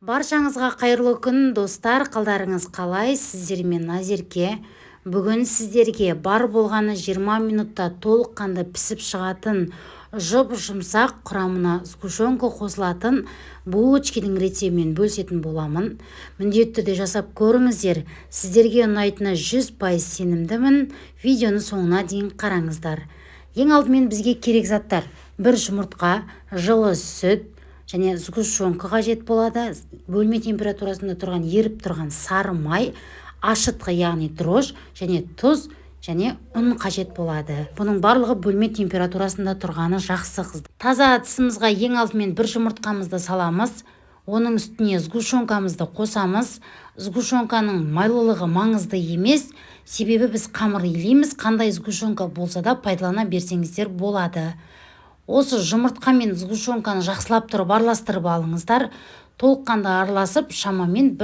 Баршаңызға қайырлы күн, достар. Қалдарыңыз қалай? Сіздермен Назерке. Бүгін сіздерге бар болғаны 20 минутта толыққанды пісіп шығатын жұп-жұмсақ құрамына сгущенка қосылатын булочканың рецептімен бөлісетін боламын. Міндетті түрде жасап көріңіздер. Сіздерге ұнайтынына 100% сенімдімін. Видеоны соңына дейін қараңыздар. Ең алдымен бізге керек заттар: бір жұмыртқа, жылы сүт және сгущенка қажет болады. Бөлме температурасында тұрған еріп тұрған сары май, ашытқы яғни дрожж және тұз және ұн қажет болады. Бұның барлығы бөлме температурасында тұрғаны жақсы. Таза ыдысымызға ең алдымен бір жұмыртқамызды саламыз. Оның үстіне сгущенкамызды қосамыз. Сгущенканың майлылығы маңызды емес, себебі біз қамыр илейміз. Қандай сгущенка болса да пайдалана берсеңіздер болады. Осы жұмыртқа мен сгущенканы жақсылап тұрып араластырып алыңыздар. Толыққанды араласып, шамамен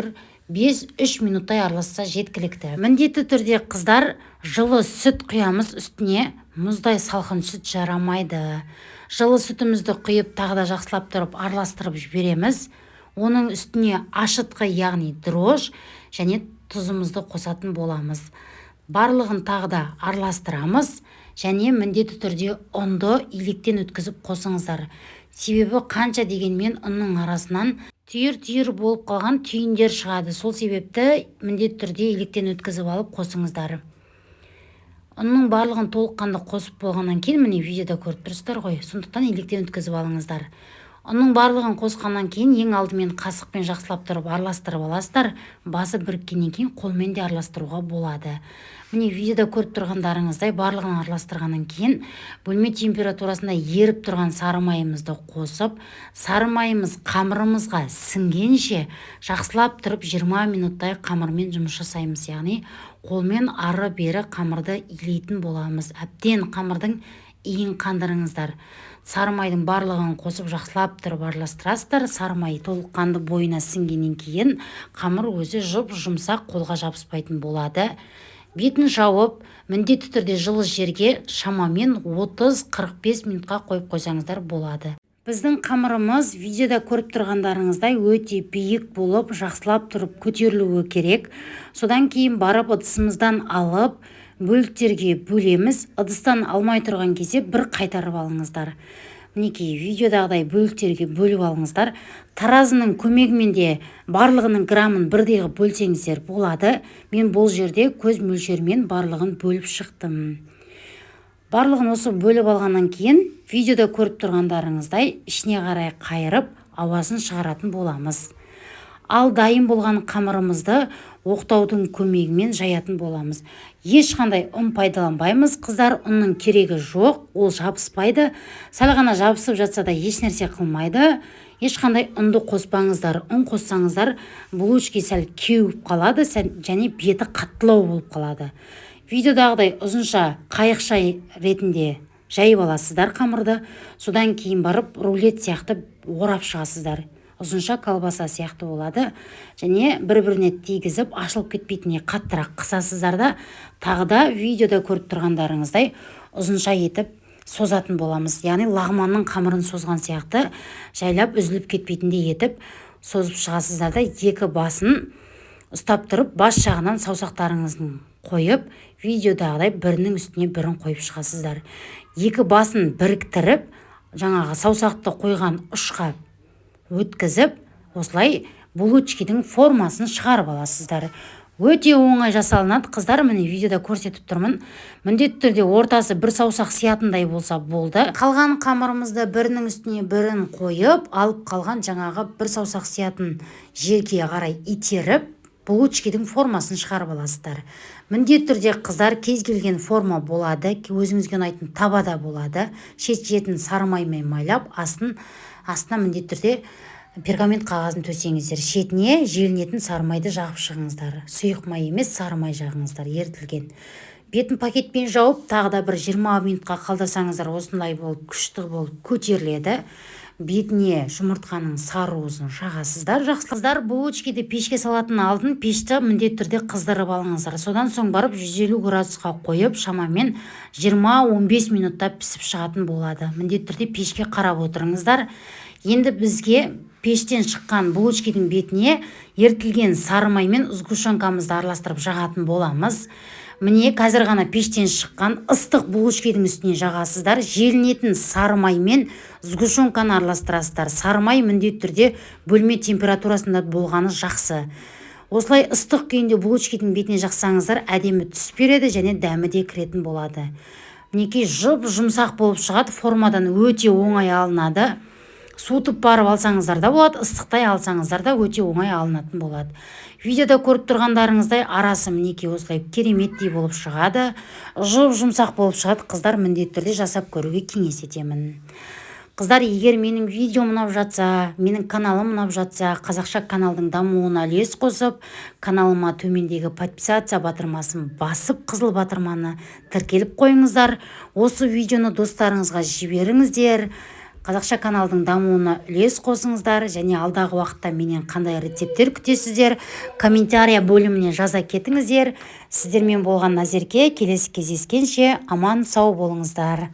5-3 минуттай араласса жеткілікті. Міндетті түрде қыздар, жылы сүт құямыз, үстіне мұздай салқын сүт жарамайды. Жылы сүтімізді құйып, тағы да жақсылап тұрып араластырып жібереміз. Оның үстіне ашытқы яғни дрожж және тұзымызды қосатын боламыз. Барлығын тағы да араластырамыз. Және міндетті түрде ұнды илектен өткізіп қосыңыздар. Себебі қанша дегенмен ұнның арасынан түйір болып қалған түйіндер шығады. Сол себепті міндетті түрде илектен өткізіп алып қосыңыздар. Ұнның барлығын толыққанды қосып болғаннан кейін, міне видеода көріп тұрсыздар ғой, сондықтан илектен өткізіп алыңыздар. Ұнның барлығын қосқаннан кейін ең алдымен қасықпен жақсылап тұрып араластырып аласыздар. Басы біріккеннен кейін қолмен де араластыруға болады. Міне видеода көріп тұрғандарыңыздай барлығын араластырғаннан кейін бөлме температурасында еріп тұрған сары майымызды қосып, сары майымыз қамырымызға сіңгенше жақсылап тұрып 20 минуттай қамырмен жұмыс жасаймыз. Яғни қолмен ары-бері қамырды илейтін боламыз. Әбден қамырдың иін қандырыңыздар. Сары майдың барлығын қосып жақсылап тұрып араластырасыздар. Сары май толыққанды бойына сіңгеннен кейін қамыр өзі жұп-жұмсақ, қолға жабыспайтын болады. Бетін жауып, міндетті түрде жылы жерге шамамен 30-45 минутқа қойып қойсаңыздар болады. Біздің қамырымыз видеода көріп тұрғандарыңыздай өте биік болып, жақсылап тұрып көтерілуі керек. Содан кейін барып ыдысымыздан алып, бөліктерге бөлеміз. Ыдыстан алмай тұрған кезде бір қайтарып алыңыздар. Мінекей видеодағыдай бөліктерге бөліп алыңыздар. Таразының көмегімен де барлығының грамын бірдей ғып бөлсеңіздер болады. Мен бұл жерде көз мөлшермен барлығын бөліп шықтым. Барлығын осы бөліп алғаннан кейін видеода көріп тұрғандарыңыздай ішіне қарай қайырып ауасын шығаратын боламыз. Ал дайын болған қамырымызды оқтаудың көмегімен жаятын боламыз. Ешқандай ұн пайдаланбаймыз. Қыздар, ұнның керегі жоқ, ол жабыспайды. Сәл ғана жабысып жатса да еш нәрсе қылмайды. Ешқандай ұнды қоспаңыздар. Ұн қоссаңыздар, булочка сәл кеуіп қалады және беті қаттылау болып қалады. Видеодағыдай ұзынша қайықша ретінде жайып аласыздар қамырды. Содан кейін барып рулет сияқты орап шығасыздар. Ұзынша колбаса сияқты болады. Және бір-біріне тигізіп, ашылып кетпейтініне қаттырақ қысасыздар да, тағы да видеода көріп тұрғандарыңыздай ұзынша етіп созатын боламыз. Яғни лағманның қамырын созған сияқты жайлап үзіліп кетпейтіндей етіп созып шығасыздар да, екі басын ұстап тұрып, бас жағынан саусақтарыңыздың қойып, видеодағыдай бірінің үстіне бірін қойып шығасыздар. Екі басын біріктіріп, жаңағы саусақты қойған ұшқа өткізіп, осылай булочканың формасын шығарып аласыздар. Өте оңай жасалынады. Қыздар, міне видеода көрсетіп тұрмын. Міндетті түрде ортасы бір саусақ сиятындай болса болды. Қалған қамырымызды бірінің үстіне бірін қойып, алып қалған жаңағы бір саусақ сиятын жерге қарай итеріп, булочканың формасын шығарып аласыздар. Міндетті түрде қыздар, кез келген форма болады, өзіңізге ұнайтын таба да болады. Шет-шетін сары маймен майлап, астына міндетті түрде пергамент қағазын төсеңіздер. Шетіне желінетін сары майды жағып шығыңыздар. Сұйық май емес, сары май жағыңыздар, ерітілген. Бетін пакетпен жауып, тағы да бір 20 минутқа қалдырсаңыздар, осындай болып, күшті болып көтеріледі. Бетіне жұмыртқаның сары уызын жағасыздар. Жақсылар, булочканы пешке салатын алдын пешті міндетті түрде қыздырып алыңыздар. Содан соң барып 150 градусқа қойып, шамамен 20-15 минутта пісіп шығатын болады. Міндетті түрде пешке қарап отырыңыздар. Енді бізге пештен шыққан булочкидің бетіне ертілген сары май мен сгущенкамызды араластырып жағатын боламыз. Міне қазір ғана пештен шыққан ыстық булочкидің үстіне жағасыздар. Желінетін сары май мен сгущенканы араластырасыздар. Сары май міндетті түрде бөлме температурасында болғаны жақсы. Осылай ыстық күйінде булочкидің бетіне жақсаңыздар, әдемі түс береді және дәмі де кіретін болады. Мінекей жұмсақ болып шығады, формадан өте оңай алынады. Суытып барып алсаңыздар да болады, ыстықтай алсаңыздар да өте оңай алынатын болады. Видеода көріп тұрғандарыңыздай арасы мінекей осылай кереметтей болып шығады. Жұмсақ болып шығады. Қыздар міндетті түрде жасап көруге кеңес етемін. Қыздар, егер менің видео ұнап жатса, менің каналым ұнап жатса, қазақша каналдың дамуына үлес қосып, каналыма төмендегі подписаться батырмасын басып, қызыл батырманы тіркеліп қойыңыздар. Осы видеоны достарыңызға жіберіңіздер. Қазақша каналдың дамуына үлес қосыңыздар және алдағы уақытта менен қандай рецепттер күтесіздер, комментария бөліміне жаза кетіңіздер. Сіздермен болған Назерке, келесі кездескенше аман сау болыңыздар.